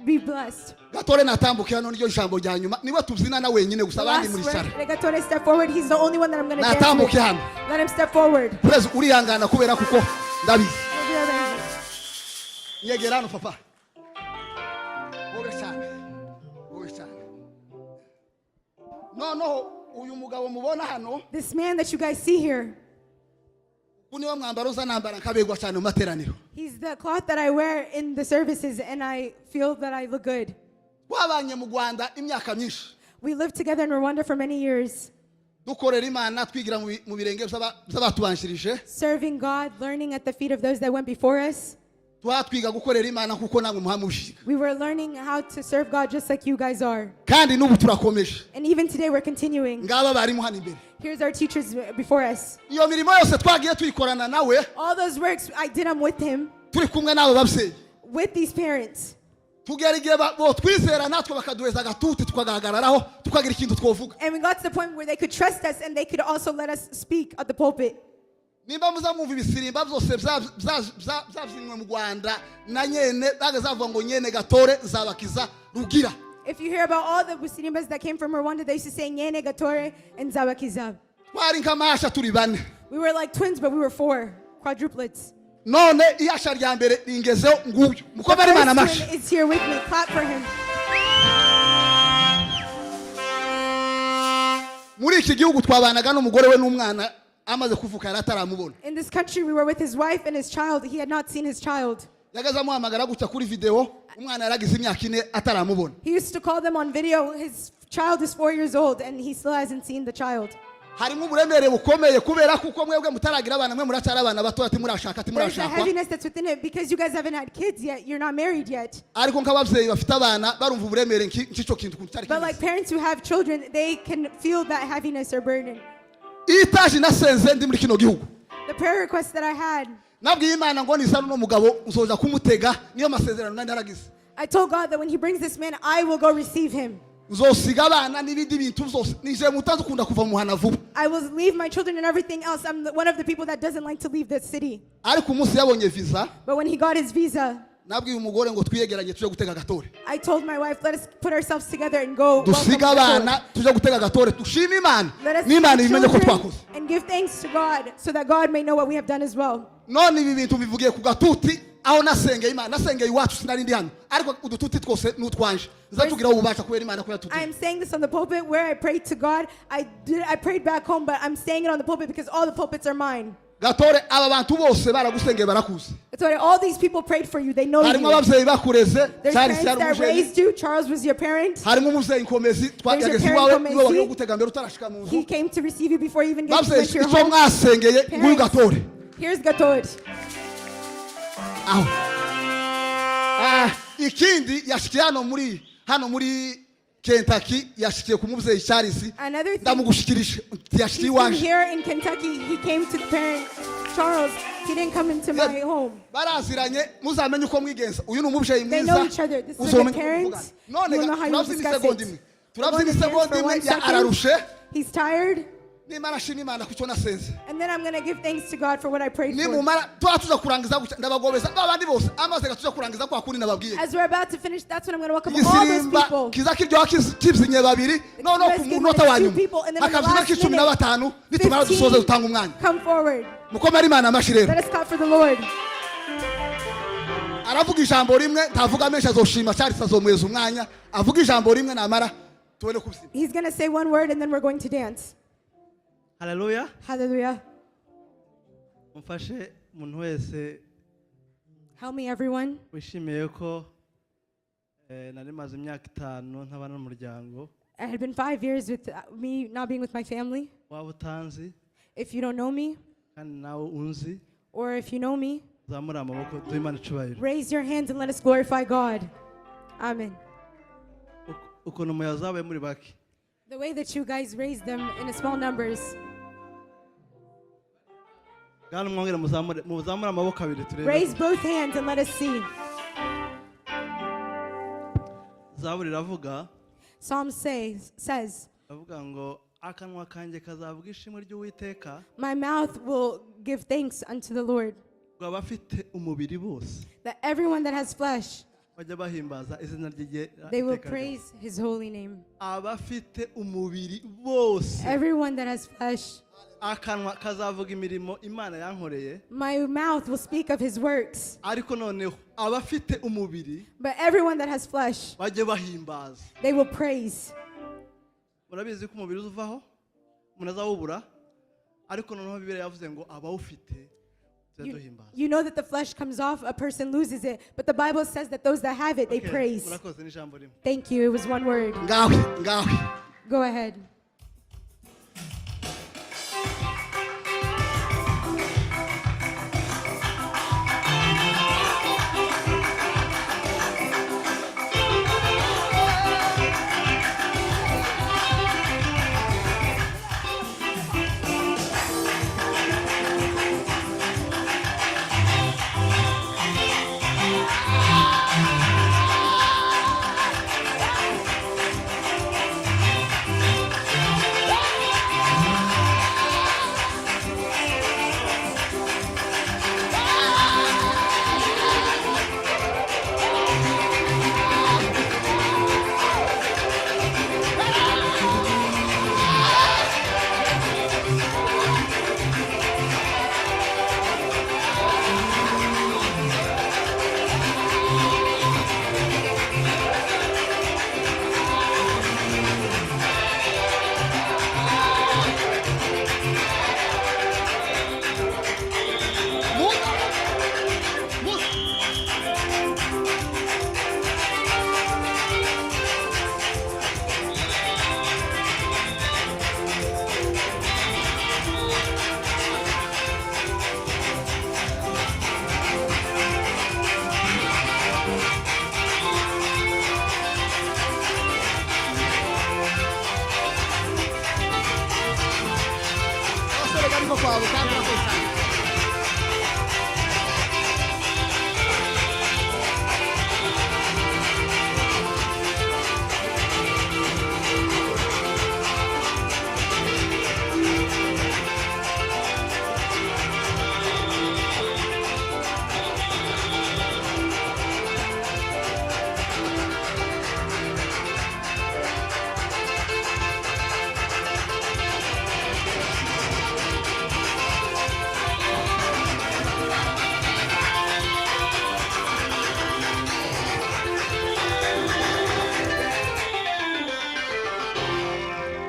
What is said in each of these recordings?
be blessed. Gatore natambuke hano niryo jambo rya nyuma niwe tubyina na wenyine gusa abandi muri sara. Gatore, step forward. He's the only one that I'm going to dance Natambuke with. hano. Let him step forward. Praise urihangana kubera kuko ndabizi. Nyegera hano papa. Wowe cyane. No, uyu mugabo mubona hano. This man that you guys see here. Uniwe mwambaro za nambara nkabegwa cyane mu materaniro. He's the cloth that I wear in the services and I feel that I look good. Wabanye mu Rwanda imyaka myinshi. We lived together in Rwanda for many years. Dukorera Imana twigira mu birenge by'abatubanshirije. Serving God, learning at the feet of those that went before us. Twatwiga gukorera Imana kuko namwe muhamushika. We were learning how to serve God just like you guys are. Kandi n'ubu turakomeje. And even today we're continuing. Ngaba bari mu hano imbere. Here's our teachers before us. Iyo mirimo yose twagiye tuyikorana nawe. All those works, I did them with him. Turi kumwe nabo babyeyi. With these parents. Tugera igihe bo twizera natwe bakaduheza agatuti tukagaragaraho tukagira ikintu twovuga. And we got to the point where they could trust us and they could also let us speak at the pulpit. Nimba muzamumva ibisirimba byose byavyinwe mu Rwanda na nyene bagazavuga ngo nyene gatore zabakiza rugira. If you hear about all the busirimbas that came from Rwanda, they used to say nyene gatore and zabakiza. Twari nkamasha turi bane. We were like twins, but we were 4 quadruplets. None iyasha rya mbere ringezeho nguyu. Muko bari mana masha. Is here with me. Clap for him. Muri iki gihugu twabanaga n'umugore we n'umwana amaze kuvuka yarataramubona. In this country we were with his wife and his child. He had not seen his child. Yagaza muhamagara gutya kuri video umwana yaragize imyaka 4 ataramubona. He used to call them on video. His child is 4 years old and he still hasn't seen the child. Harimo uburemere bukomeye kubera kuko mwebwe mutaragira abana mwe muracyari abana bato ati murashaka ati There's a murashaka. heaviness that's within it because you guys haven't had kids yet. You're not married yet. Ariko nk'abavyeyi bafite abana barumva uburemere nk'ico kintu kucyari. But like parents who have children, they can feel that heaviness or burden. Itaje nasenze ndi muri kino gihugu. The prayer request that I had, Nabwiye Imana ngo nisana no mugabo uzoza kumutega niyo masezerano nandi naragize. I told God that when he brings this man, I will go receive him. Uzosiga abana n'ibindi bintu byose nije mutazi kunda kuva mu hana vuba. I will leave my children and everything else. I'm one of the people that doesn't like to leave the city. Ariko umunsi yabonye visa. But when he got his visa, Nabwiye umugore ngo twiyegeranye tuje gutega gatore. I told my wife, let us put ourselves together and go. Dusiga abana tuje gutega gatore tushime Imana. Let us N'Imana imenye ko twakoze. and give thanks to God so that God may know what we have done as well. None ibi bintu bivugiye ku gatuti aho nasengeye Imana nasengeye iwacu sinari ndi hano ariko udututi twose n'utwanje nzatugira ububasha kubera Imana ko yatuti. I am saying this on the pulpit where I prayed to God. I prayed back home, but I'm saying it on the pulpit because all the pulpits are mine. Gatore aba bantu bose baragusengeye barakuze. So all these people prayed for you. They know you. Harimo abavyeyi bakureze There's parents that raised you. Charles was your parent. Harimo umuvyeyi nkomezi twageze iwawe niwe wari gutega mbere utarashika mu nzu. He came to receive you before you even get to your home. Icyo mwasengeye nguyu Gatore. Here's Gatore. Ikindi yashikiye hano muri Kentucky yashikiye ku muvyeyi Charles ndamugushikirije yashikiye wanje. Here in Kentucky he came to the parent Charles. He didn't come into my home. Baraziranye muzamenye uko mwigenza uyu ni umuvyeyi mwiza. They know each other. This is the parents. None turavyina isegonda imwe ya ararushe. He's tired. And then I'm going to give thanks to God for what I prayed for. As we're about to finish, that's when I'm going to welcome all those people. Let's give 2 people and then in the last minute, 15, come forward. Let us clap for the Lord. Aravuga ijambo rimwe ntavuga menshi azoshima Charles azomweza umwanya avuga ijambo rimwe namara tubone kubyina. He's going to say one word and then we're going to dance. Hallelujah. Hallelujah. Mfashe umuntu wese. Help me everyone. Wishimiye ko nari maze imyaka 5 ntabana n'umuryango. I had been 5 years with me not being with my family. Waba utanzi. If you don't know me. Kandi nawe unzi. Or if you know me. Zamura amaboko tuyimana icubahiro. Raise your hands and let us glorify God. Amen. Ukuntu muyazabaye muri baki. The way that you guys raised them in small numbers. Raise both hands and let us see. Psalm says, my mouth will give thanks unto the Lord. That everyone that has flesh bajya bahimbaza izina rye. They will praise his holy name. Abafite umubiri bose, Everyone that has flesh, akanwa kazavuga imirimo Imana yankoreye. my mouth will speak of his works. Ariko noneho abafite umubiri But everyone that has flesh, bajye bahimbaza. they will praise. Murabizi ko umubiri uvaho umuntu azawubura, ariko noneho Bibiliya yavuze ngo abawufite tuzaduhimbaza. You know that the flesh comes off, a person loses it, but the Bible says that those that have it, they praise. Murakoze n'ijambo rimwe. Thank you. It was one word. ngawe Go ahead.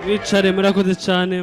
Bicare murakoze cyane.